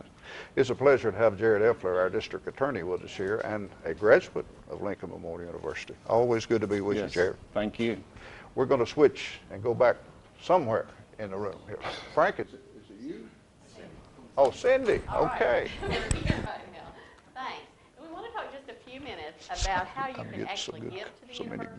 It's a pleasure to have Jared Effler, our district attorney, with us here, and a graduate of Lincoln Memorial University. Always good to be with you, Jared. Thank you. We're going to switch and go back somewhere in the room here. Frank, is it you? Oh, Cindy. Okay. Thanks. And we want to talk just a few minutes about how you can actually give to the university.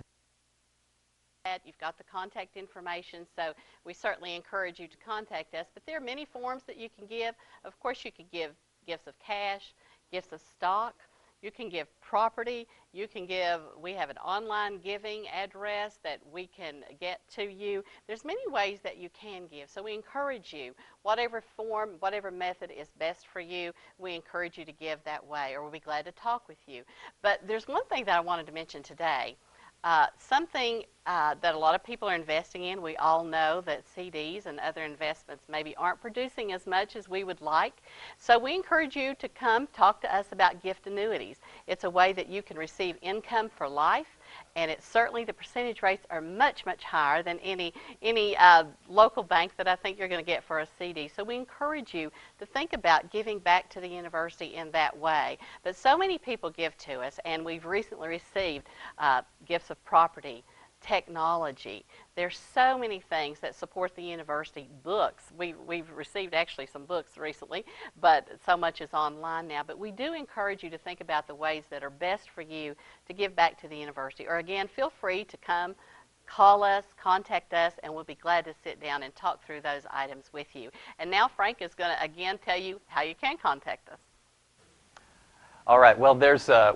You've got the contact information, so we certainly encourage you to contact us. But there are many forms that you can give. Of course, you could give gifts of cash, gifts of stock. You can give property. You can give, we have an online giving address that we can get to you. There's many ways that you can give. So we encourage you, whatever form, whatever method is best for you, we encourage you to give that way, or we'll be glad to talk with you. But there's one thing that I wanted to mention today. Something that a lot of people are investing in. We all know that CDs and other investments maybe aren't producing as much as we would like. So we encourage you to come talk to us about gift annuities. It's a way that you can receive income for life, and it's certainly the percentage rates are much, much higher than any local bank that I think you're going to get for a CD. So we encourage you to think about giving back to the university in that way. But so many people give to us, and we've recently received gifts of property, technology. There's so many things that support the university. Books. We've received actually some books recently, but so much is online now. But we do encourage you to think about the ways that are best for you to give back to the university. Or again, feel free to come, call us, contact us, and we'll be glad to sit down and talk through those items with you. And now Frank is going to again tell you how you can contact us. All right, well,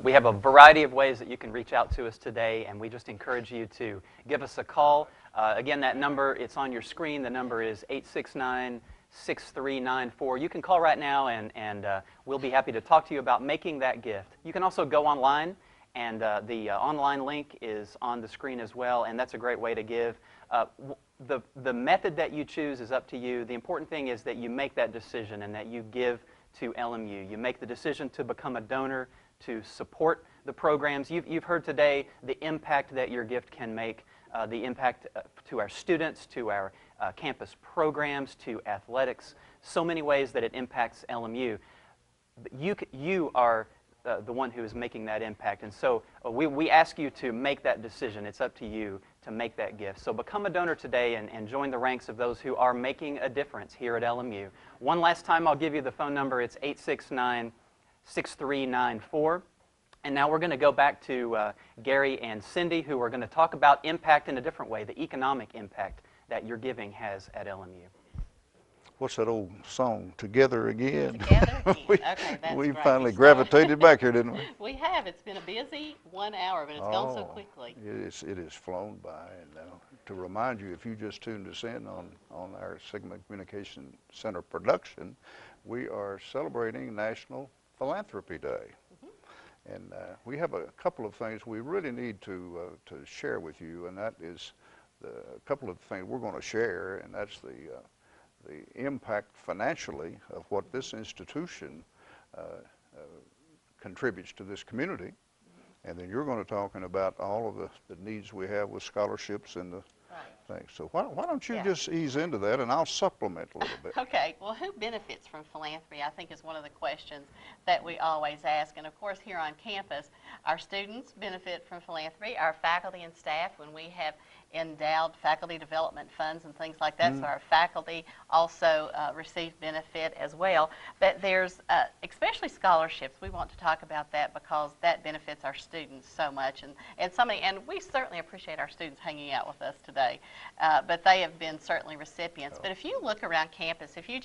we have a variety of ways that you can reach out to us today, and we just encourage you to give us a call. Again, that number, it's on your screen. The number is 869-6394. You can call right now, and we'll be happy to talk to you about making that gift. You can also go online, and the online link is on the screen as well, and that's a great way to give. The method that you choose is up to you. The important thing is that you make that decision and that you give to LMU. You make the decision to become a donor, to support the programs. You've heard today the impact that your gift can make, the impact to our students, to our campus programs, to athletics, so many ways that it impacts LMU. You are the one who is making that impact, and so we ask you to make that decision. It's up to you to make that gift. So become a donor today and join the ranks of those who are making a difference here at LMU. One last time, I'll give you the phone number. It's 869-6394. And now we're going to go back to Gary and Cindy, who are going to talk about impact in a different way, the economic impact that your giving has at LMU. What's that old song? Together Again? Together Again. Okay, that's we great. finally gravitated back here, didn't we? We have. It's been a busy 1 hour, but it's gone so quickly. It has flown by. And to remind you, if you just tuned us in on our Sigma Communication Center production, we are celebrating National Philanthropy Day. And we have a couple of things we really need to share with you, and that is a couple of things we're going to share, and that's the impact financially of what this institution contributes to this community. And then you're going to talking about all of the needs we have with scholarships and the things. So why don't you just ease into that, and I'll supplement a little bit. Okay. Well, who benefits from philanthropy, I think, is one of the questions that we always ask. And of course, here on campus, our students benefit from philanthropy, our faculty and staff, when we have endowed faculty development funds and things like that, so our faculty also receive benefit as well. But there's, especially scholarships, we want to talk about that because that benefits our students so much. And we certainly appreciate our students hanging out with us today, but they have been certainly recipients. But if you look around campus, if you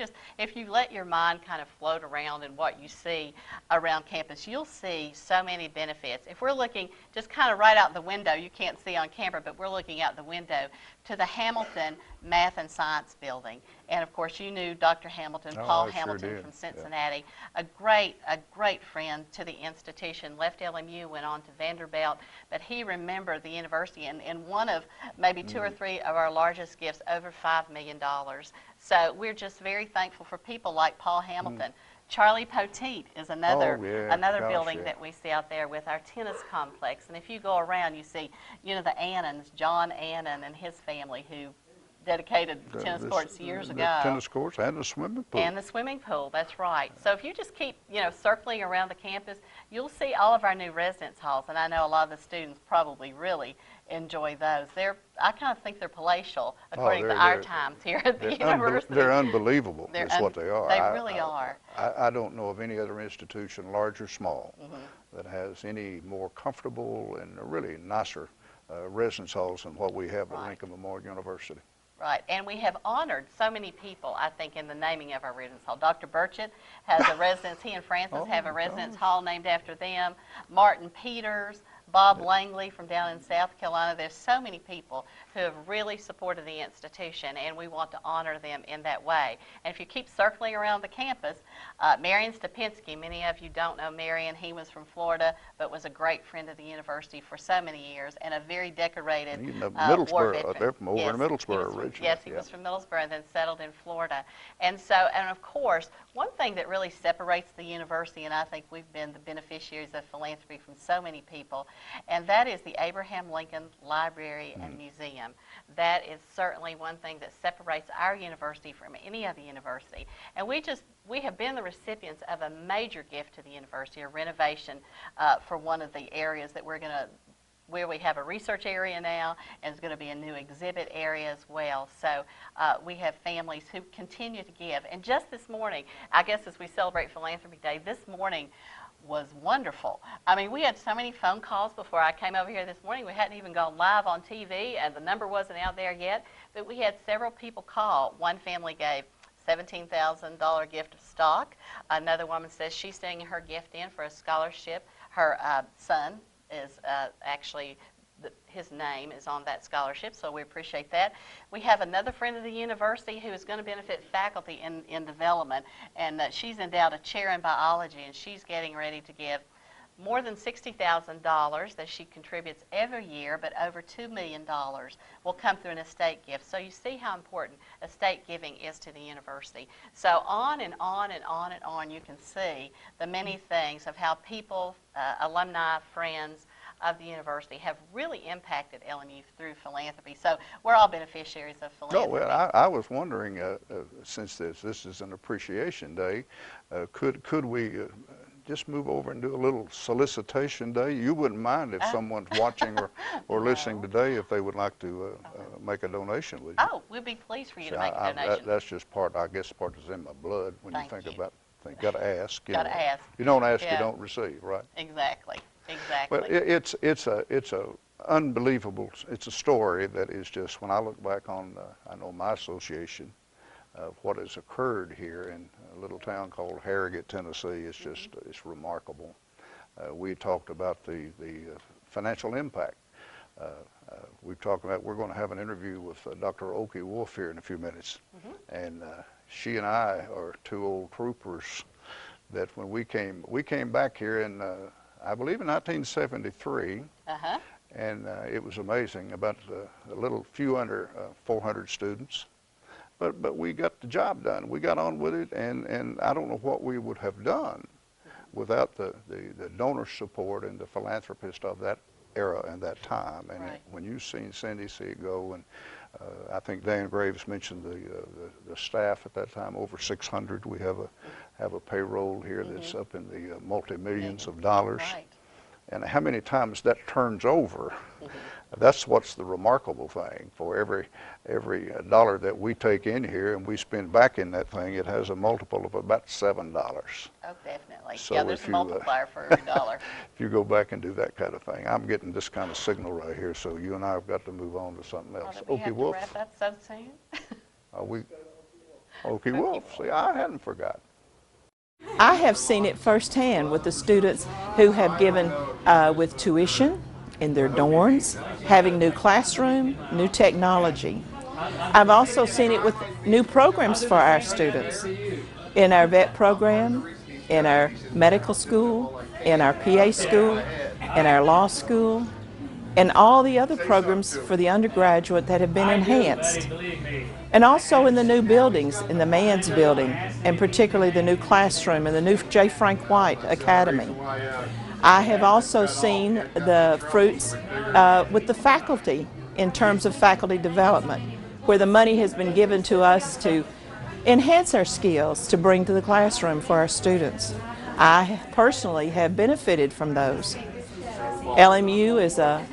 let your mind kind of float around in what you see around campus, you'll see so many benefits. If we're looking just kind of right out the window, you can't see on camera, but we're looking out out the window to the Hamilton Math and Science Building. And of course, you knew Dr. Hamilton, Oh, Paul I sure Hamilton did. from Cincinnati, a great friend to the institution. Left LMU, went on to Vanderbilt, but he remembered the university and one of maybe two or three of our largest gifts, over $5 million. So we're just very thankful for people like Paul Hamilton. Charlie Poteet is another building that we see out there with our tennis complex. And if you go around, you see, you know, the Annans, John Annan and his family, who dedicated the tennis courts years ago. The tennis courts and the swimming pool. And the swimming pool, that's right. So if you just keep, you know, circling around the campus, you'll see all of our new residence halls. And I know a lot of the students probably really enjoy those. I kind of think they're palatial, according to our times here at the university. They're unbelievable, is what they are. They really are. I don't know of any other institution, large or small, that has any more comfortable and really nicer residence halls than what we have at Lincoln Memorial University. Right, and we have honored so many people, I think, in the naming of our residence hall. Dr. Burchett has a residence, he and Francis have a residence hall named after them. Martin Peters, Bob Langley from down in South Carolina. There's so many people who have really supported the institution, and we want to honor them in that way. And if you keep circling around the campus, Marion Stupinski, many of you don't know Marion. He was from Florida, but was a great friend of the university for so many years, and a very decorated war veteran. They're from over in Middlesboro originally. Yes, he was from Middlesboro and then settled in Florida. And so, and of course, one thing that really separates the university, and I think we've been the beneficiaries of philanthropy from so many people, and that is the Abraham Lincoln Library and Museum. That is certainly one thing that separates our university from any other university. And we have been the recipients of a major gift to the university, a renovation for one of the areas that where we have a research area now, and it's going to be a new exhibit area as well. So we have families who continue to give. And just this morning, I guess as we celebrate Philanthropy Day, this morning was wonderful. I mean, we had so many phone calls before I came over here this morning. We hadn't even gone live on TV, and the number wasn't out there yet. But we had several people call. One family gave $17,000 gift of stock. Another woman says she's sending her gift in for a scholarship. Her son is actually, his name is on that scholarship, so we appreciate that. We have another friend of the university who is going to benefit faculty in development, and she's endowed a chair in biology, and she's getting ready to give more than $60,000 that she contributes every year, but over $2 million will come through an estate gift. So you see how important estate giving is to the university. So on and on and on and on, you can see the many things of how people, alumni, friends of the university have really impacted LMU through philanthropy. So we're all beneficiaries of philanthropy. No, well, I was wondering, since this is an appreciation day, could we just move over and do a little solicitation day? You wouldn't mind if someone's watching or listening today, if they would like to make a donation with you? Oh, we'd be pleased for you to make a donation. That's just part, I guess, part that's in my blood when you think about things. Got to ask. Got to ask. You don't ask, you don't receive, right? Exactly. Exactly. Well, it's a unbelievable. It's a story that is just, when I look back on, I know my association of what has occurred here in a little town called Harrogate, Tennessee. It's just it's remarkable. We talked about the financial impact. We've talked about, we're going to have an interview with Dr. Oki Wolf here in a few minutes, and she and I are two old troopers that when we came back here in I believe in 1973, and it was amazing, about a little few under 400 students, but we got the job done. We got on with it, and I don't know what we would have done without the donor support and the philanthropist of that era and that time. And when you've seen Cindy see it go, and I think Dan Graves mentioned the staff at that time, over 600. We have a payroll here that's up in the multi-millions of dollars. And how many times that turns over, that's what's the remarkable thing. For every dollar that we take in here and we spend back in that thing, it has a multiple of about $7. Oh, definitely. So yeah, there's a multiplier for every dollar. If you go back and do that kind of thing, I'm getting this kind of signal right here, so you and I have got to move on to something else. We have to wrap up so soon? Are we? Oki Wolf. See, I hadn't forgotten. I have seen it firsthand with the students who have given with tuition, in their dorms, having new classroom, new technology. I've also seen it with new programs for our students in our vet program, in our medical school, in our PA school, in our law school, and all the other programs for the undergraduate that have been enhanced. And also in the new buildings, in the Manns building, and particularly the new classroom and the new J. Frank White Academy. I have also seen the fruits with the faculty in terms of faculty development, where the money has been given to us to enhance our skills to bring to the classroom for our students. I personally have benefited from those. LMU is a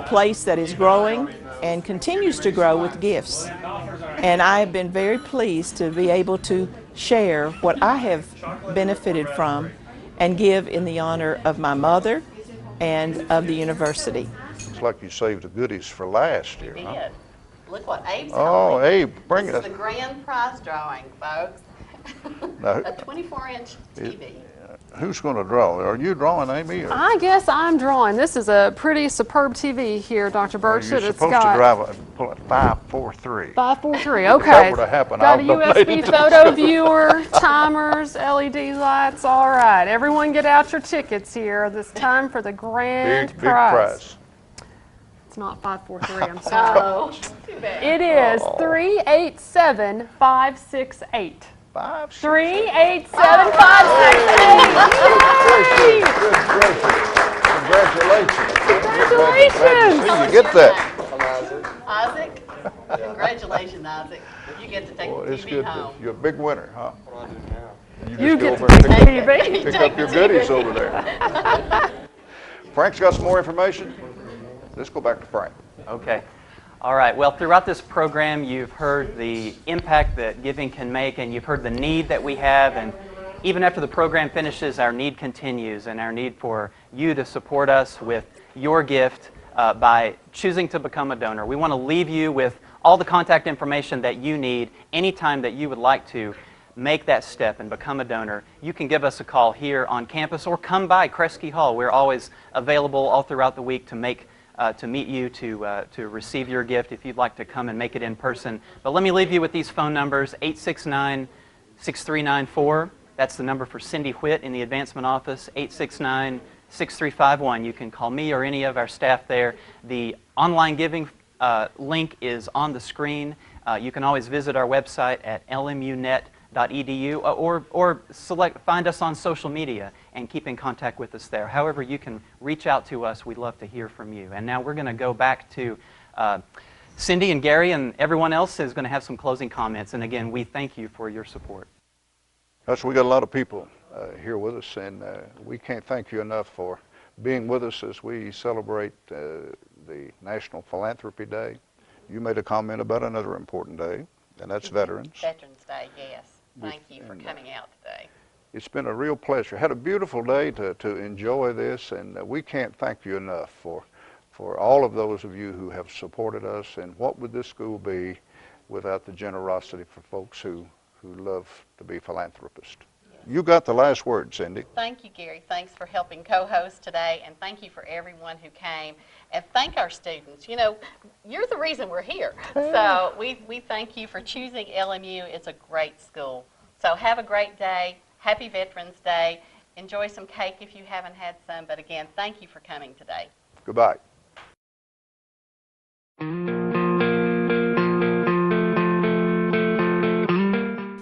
place that is growing and continues to grow with gifts. And I have been very pleased to be able to share what I have benefited from and give in the honor of my mother and of the university. It's like you saved the goodies for last year, huh? Did. Look what Abe's Oh, holding. Abe, bring This it. is the grand prize drawing, folks. Now, A 24-inch TV. who's going to draw? Are you drawing, Amy? Or I guess I'm drawing. This is a pretty superb TV here, Dr. Burchett. you're It's supposed got to drive pull it 543. 543. If Okay. that were to happen, Got I'll a donate USB it to photo the- viewer, timers, LED lights. All right. Everyone get out your tickets here. This time for the grand Big prize. prize. It's not 543. I'm sorry. Oh, too bad. It is 387568. 387568. Congratulations. Congratulations. You get that. Isaac, congratulations, Isaac. You get to take Boy, the it's TV good. home. You're a big winner, huh? You just get go to over and take pick the up- TV. Pick up your goodies over there. Frank's got some more information. Let's go back to Frank. Okay. All right. Well, throughout this program, you've heard the impact that giving can make, and you've heard the need that we have. And even after the program finishes, our need continues, and our need for you to support us with your gift by choosing to become a donor. We want to leave you with all the contact information that you need anytime that you would like to make that step and become a donor. You can give us a call here on campus or come by Kresge Hall. We're always available all throughout the week to meet you to receive your gift if you'd like to come and make it in person. But let me leave you with these phone numbers: 869-6394. That's the number for Cindy Whitt in the advancement office. 869-6351. You can call me or any of our staff there. The online giving link is on the screen. You can always visit our website at lmunet.edu or find us on social media and keep in contact with us there. However, you can reach out to us. We'd love to hear from you. And now we're going to go back to Cindy and Gary, and everyone else is going to have some closing comments. And again, we thank you for your support. We got a lot of people here with us, and we can't thank you enough for being with us as we celebrate the National Philanthropy Day. You made a comment about another important day, and that's Veterans. Veterans Day, yes. Thank you for coming out today. It's been a real pleasure. Had a beautiful day to enjoy this, and we can't thank you enough for all of those of you who have supported us. And what would this school be without the generosity for folks who love to be philanthropists? Yes. You got the last word, Cindy. Thank you, Gary. Thanks for helping co-host today, and thank you for everyone who came. And thank our students. You know, you're the reason we're here. So we thank you for choosing LMU. It's a great school. So have a great day. Happy Veterans Day. Enjoy some cake if you haven't had some. But again, thank you for coming today. Goodbye.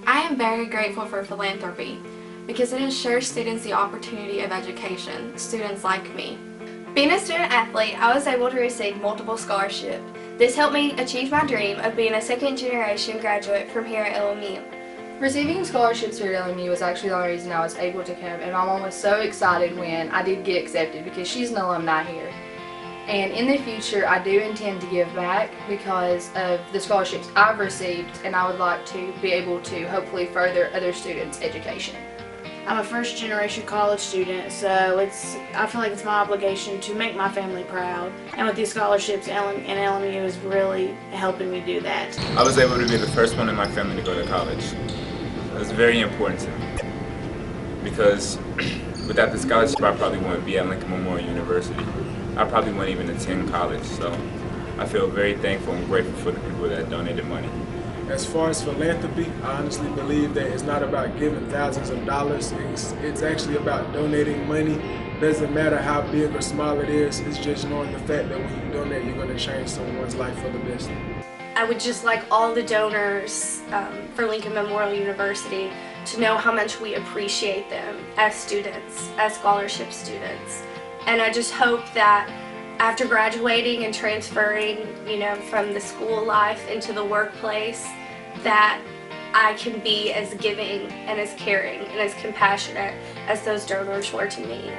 I am very grateful for philanthropy because it ensures students the opportunity of education, students like me. Being a student athlete, I was able to receive multiple scholarships. This helped me achieve my dream of being a second-generation graduate from here at LMU. Receiving scholarships here at LMU was actually the only reason I was able to come, and my mom was so excited when I did get accepted because she's an alumni here. And in the future, I do intend to give back because of the scholarships I've received, and I would like to be able to hopefully further other students' education. I'm a first-generation college student, so I feel like it's my obligation to make my family proud. And with these scholarships, LMU is really helping me do that. I was able to be the first one in my family to go to college. It was very important to me because without the scholarship, I probably wouldn't be at Lincoln Memorial University. I probably wouldn't even attend college. So I feel very thankful and grateful for the people that donated money. As far as philanthropy, I honestly believe that it's not about giving thousands of dollars. It's actually about donating money. Doesn't matter how big or small it is. It's just knowing the fact that when you donate, you're going to change someone's life for the best. I would just like all the donors for Lincoln Memorial University to know how much we appreciate them as students, as scholarship students. And I just hope that after graduating and transferring, from the school life into the workplace, that I can be as giving and as caring and as compassionate as those donors were to me.